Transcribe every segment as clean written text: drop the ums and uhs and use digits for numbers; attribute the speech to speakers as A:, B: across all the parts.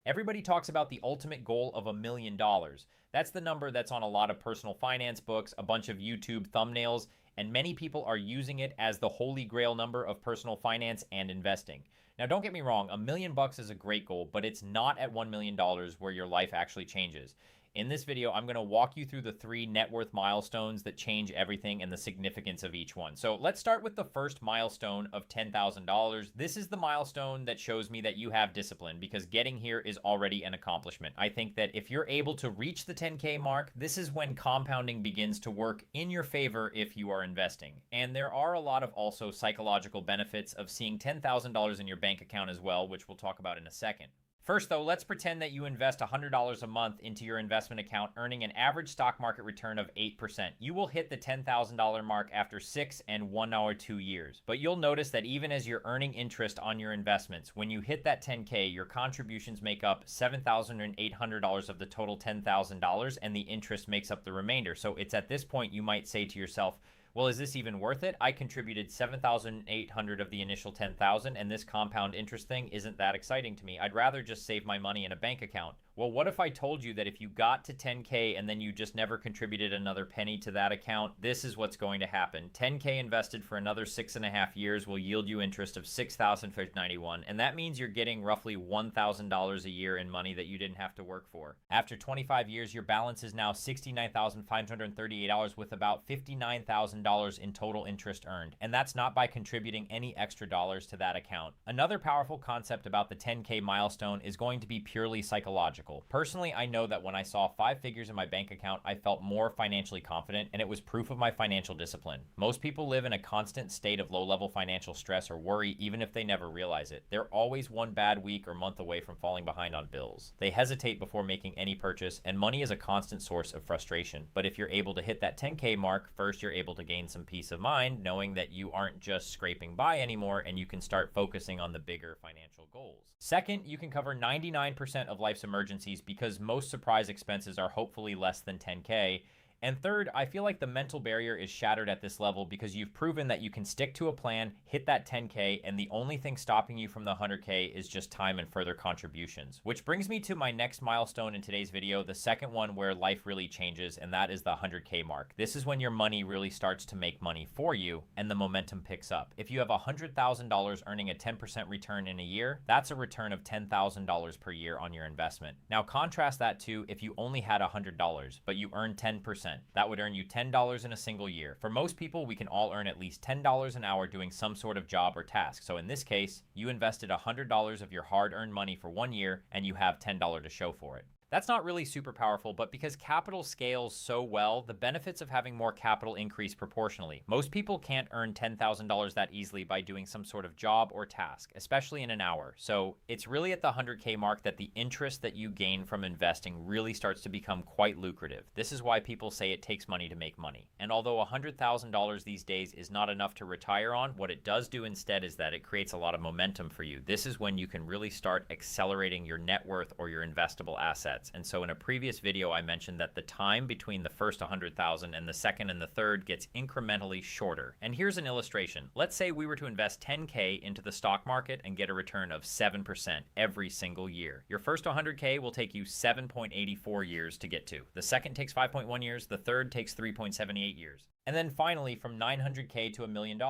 A: Everybody talks about the ultimate goal of $1 million. That's the number that's on a lot of personal finance books, a bunch of YouTube thumbnails, and many people are using it as the holy grail number of personal finance and investing. Now, don't get me wrong, $1 million is a great goal, but it's not at $1 million where your life actually changes. In this video, I'm going to walk you through the 3 net worth milestones that change everything and the significance of each one. So let's start with the first milestone of $10,000. This is the milestone that shows me that you have discipline, because getting here is already an accomplishment. I think that if you're able to reach the 10K mark, this is when compounding begins to work in your favor if you are investing. And there are a lot of also psychological benefits of seeing $10,000 in your bank account as well, which we'll talk about in a second. First, though, let's pretend that you invest $100 a month into your investment account, earning an average stock market return of 8%. You will hit the $10,000 mark after 6 and 1 or 2 years. But you'll notice that even as you're earning interest on your investments, when you hit that 10K, your contributions make up $7,800 of the total $10,000, and the interest makes up the remainder. So it's at this point you might say to yourself, well, is this even worth it? I contributed $7,800 of the initial $10,000, and this compound interest thing isn't that exciting to me. I'd rather just save my money in a bank account. Well, what if I told you that if you got to 10K and then you just never contributed another penny to that account, this is what's going to happen. 10K invested for another 6.5 years will yield you interest of $6,591, and that means you're getting roughly $1,000 a year in money that you didn't have to work for. After 25 years, your balance is now $69,538 with about $59,000 in total interest earned, and that's not by contributing any extra dollars to that account. Another powerful concept about the 10K milestone is going to be purely psychological. Personally, I know that when I saw 5 figures in my bank account, I felt more financially confident, and it was proof of my financial discipline. Most people live in a constant state of low-level financial stress or worry, even if they never realize it. They're always one bad week or month away from falling behind on bills. They hesitate before making any purchase, and money is a constant source of frustration. But if you're able to hit that 10K mark, first you're able to gain some peace of mind, knowing that you aren't just scraping by anymore, and you can start focusing on the bigger financial goals. Second, you can cover 99% of life's emergencies because most surprise expenses are hopefully less than 10K. And third, I feel like the mental barrier is shattered at this level because you've proven that you can stick to a plan, hit that 10K, and the only thing stopping you from the 100K is just time and further contributions. Which brings me to my next milestone in today's video, the second one where life really changes, and that is the 100K mark. This is when your money really starts to make money for you and the momentum picks up. If you have $100,000 earning a 10% return in a year, that's a return of $10,000 per year on your investment. Now contrast that to if you only had $100, but you earned 10%. That would earn you $10 in a single year. For most people, we can all earn at least $10 an hour doing some sort of job or task. So in this case, you invested $100 of your hard-earned money for 1 year, and you have $10 to show for it. That's not really super powerful, but because capital scales so well, the benefits of having more capital increase proportionally. Most people can't earn $10,000 that easily by doing some sort of job or task, especially in an hour. So it's really at the 100K mark that the interest that you gain from investing really starts to become quite lucrative. This is why people say it takes money to make money. And although $100,000 these days is not enough to retire on, what it does do instead is that it creates a lot of momentum for you. This is when you can really start accelerating your net worth or your investable assets. And so in a previous video, I mentioned that the time between the first 100,000 and the second and the third gets incrementally shorter. And here's an illustration. Let's say we were to invest 10K into the stock market and get a return of 7% every single year. Your first 100K will take you 7.84 years to get to. The second takes 5.1 years. The third takes 3.78 years. And then finally, from 900K to $1 million.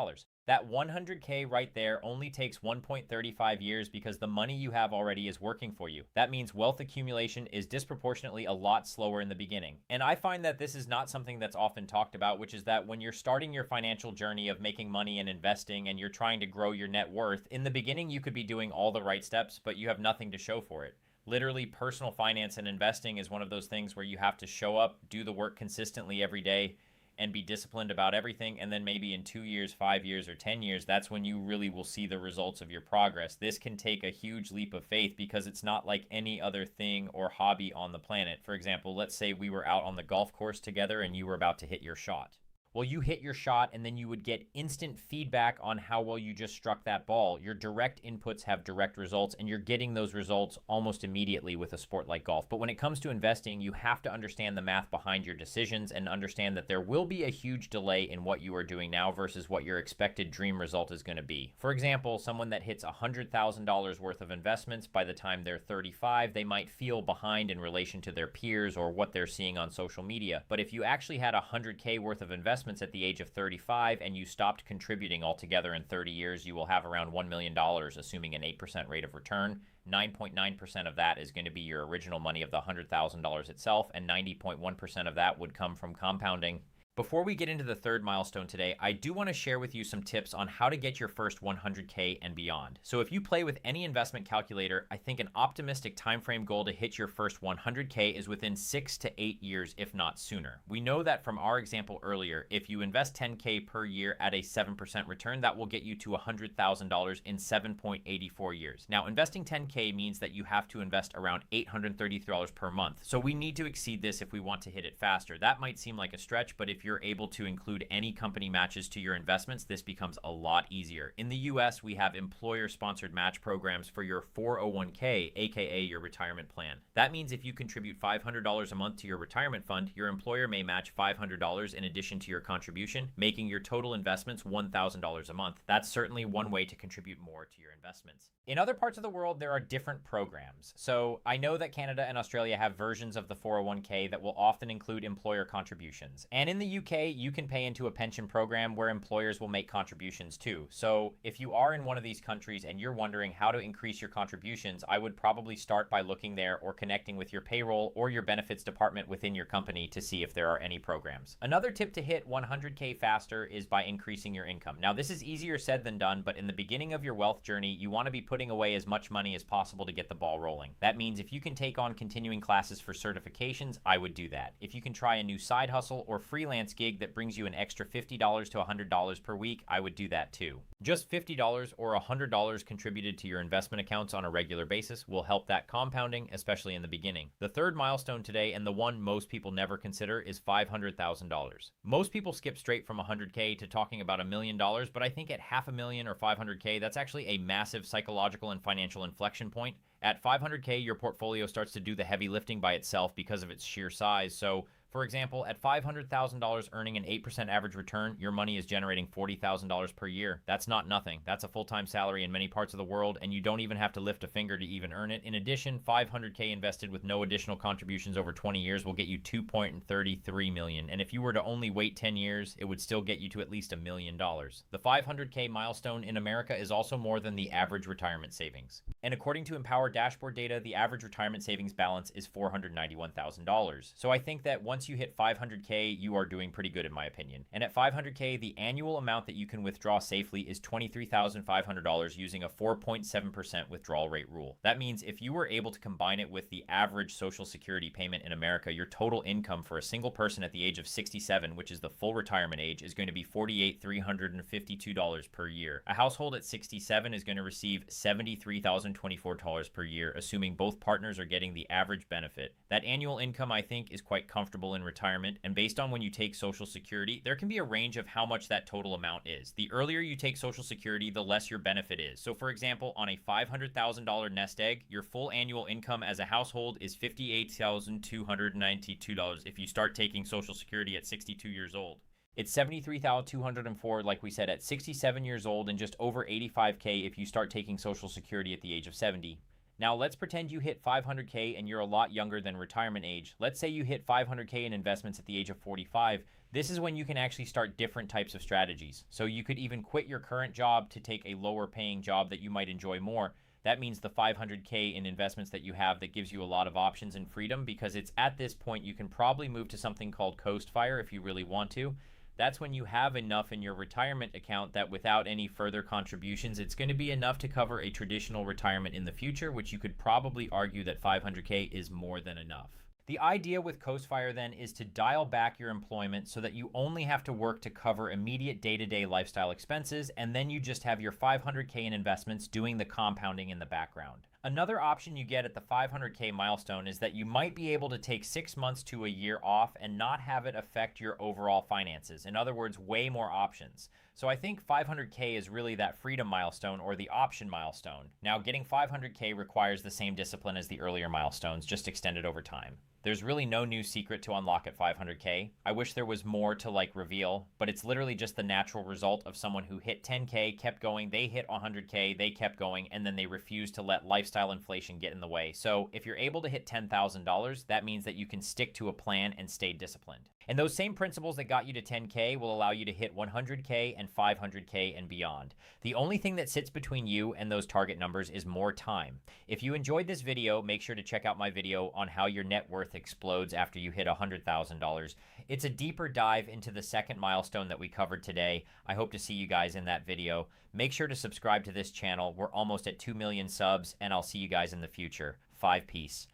A: That 100K right there only takes 1.35 years because the money you have already is working for you. That means wealth accumulation is disproportionately a lot slower in the beginning. And I find that this is not something that's often talked about, which is that when you're starting your financial journey of making money and investing and you're trying to grow your net worth, in the beginning you could be doing all the right steps, but you have nothing to show for it. Literally, personal finance and investing is one of those things where you have to show up, do the work consistently every day, and be disciplined about everything, and then maybe in 2 years, 5 years, or 10 years, that's when you really will see the results of your progress. This can take a huge leap of faith because it's not like any other thing or hobby on the planet. For example, let's say we were out on the golf course together and you were about to hit your shot. Well, you hit your shot and then you would get instant feedback on how well you just struck that ball. Your direct inputs have direct results, and you're getting those results almost immediately with a sport like golf. But when it comes to investing, you have to understand the math behind your decisions and understand that there will be a huge delay in what you are doing now versus what your expected dream result is going to be. For example, someone that hits $100,000 worth of investments by the time they're 35, they might feel behind in relation to their peers or what they're seeing on social media. But if you actually had $100K worth of investments at the age of 35 and you stopped contributing altogether in 30 years, you will have around $1 million, assuming an 8% rate of return. 9.9% of that is going to be your original money of the $100,000 itself, and 90.1% of that would come from compounding. Before we get into the third milestone today, I do want to share with you some tips on how to get your first 100K and beyond. So if you play with any investment calculator, I think an optimistic time frame goal to hit your first 100K is within 6 to 8 years, if not sooner. We know that from our example earlier, if you invest 10K per year at a 7% return, that will get you to $100,000 in 7.84 years. Now, investing 10K means that you have to invest around $833 per month. So we need to exceed this if we want to hit it faster. That might seem like a stretch, but if you're able to include any company matches to your investments, this becomes a lot easier. In the US, we have employer-sponsored match programs for your 401k, aka your retirement plan. That means if you contribute $500 a month to your retirement fund, your employer may match $500 in addition to your contribution, making your total investments $1,000 a month. That's certainly one way to contribute more to your investments. In other parts of the world, there are different programs. So I know that Canada and Australia have versions of the 401k that will often include employer contributions. And in the UK, you can pay into a pension program where employers will make contributions too. So if you are in one of these countries and you're wondering how to increase your contributions, I would probably start by looking there or connecting with your payroll or your benefits department within your company to see if there are any programs. Another tip to hit 100K faster is by increasing your income. Now, this is easier said than done, but in the beginning of your wealth journey, you want to be putting away as much money as possible to get the ball rolling. That means if you can take on continuing classes for certifications, I would do that. If you can try a new side hustle or freelance gig that brings you an extra $50 to $100 per week, I would do that too. Just $50 or $100 contributed to your investment accounts on a regular basis will help that compounding, especially in the beginning. The third milestone today, and the one most people never consider, is $500,000. Most people skip straight from 100K to talking about $1 million, but I think at $500,000 or 500K, that's actually a massive psychological and financial inflection point. At 500K, your portfolio starts to do the heavy lifting by itself because of its sheer size. So, for example, at $500,000 earning an 8% average return, your money is generating $40,000 per year. That's not nothing. That's a full-time salary in many parts of the world, and you don't even have to lift a finger to even earn it. In addition, 500K invested with no additional contributions over 20 years will get you $2.33 million. And if you were to only wait 10 years, it would still get you to at least $1 million. The 500K milestone in America is also more than the average retirement savings. And according to Empower Dashboard data, the average retirement savings balance is $491,000. So I think that once you hit 500K, you are doing pretty good in my opinion. And at 500K, the annual amount that you can withdraw safely is $23,500 using a 4.7% withdrawal rate rule. That means if you were able to combine it with the average Social Security payment in America, your total income for a single person at the age of 67, which is the full retirement age, is going to be $48,352 per year. A household at 67 is going to receive $73,024 per year, assuming both partners are getting the average benefit. That annual income, I think, is quite comfortable in retirement, and based on when you take Social Security, there can be a range of how much that total amount is. The earlier you take Social Security, the less your benefit is. So for example, on a $500,000 nest egg, your full annual income as a household is $58,292 if you start taking Social Security at 62 years old. It's $73,204, like we said, at 67 years old, and just over $85K if you start taking Social Security at the age of 70. Now, let's pretend you hit 500K and you're a lot younger than retirement age. Let's say you hit 500K in investments at the age of 45. This is when you can actually start different types of strategies. So you could even quit your current job to take a lower paying job that you might enjoy more. That means the 500K in investments that you have, that gives you a lot of options and freedom, because it's at this point you can probably move to something called Coast Fire if you really want to. That's when you have enough in your retirement account that without any further contributions, it's going to be enough to cover a traditional retirement in the future, which you could probably argue that 500K is more than enough. The idea with Coast Fire then is to dial back your employment so that you only have to work to cover immediate day-to-day lifestyle expenses, and then you just have your 500K in investments doing the compounding in the background. Another option you get at the 500K milestone is that you might be able to take 6 months to a year off and not have it affect your overall finances. In other words, way more options. So I think 500K is really that freedom milestone or the option milestone. Now, getting 500K requires the same discipline as the earlier milestones, just extended over time. There's really no new secret to unlock at 500K. I wish there was more to reveal, but it's literally just the natural result of someone who hit 10K, kept going, they hit 100K, they kept going, and then they refused to let lifestyle inflation get in the way. So if you're able to hit $10,000, that means that you can stick to a plan and stay disciplined. And those same principles that got you to 10K will allow you to hit 100K and 500K and beyond. The only thing that sits between you and those target numbers is more time. If you enjoyed this video, make sure to check out my video on how your net worth explodes after you hit $100,000. It's a deeper dive into the second milestone that we covered today. I hope to see you guys in that video. Make sure to subscribe to this channel. We're almost at 2 million subs, and I'll see you guys in the future. 5 Peace.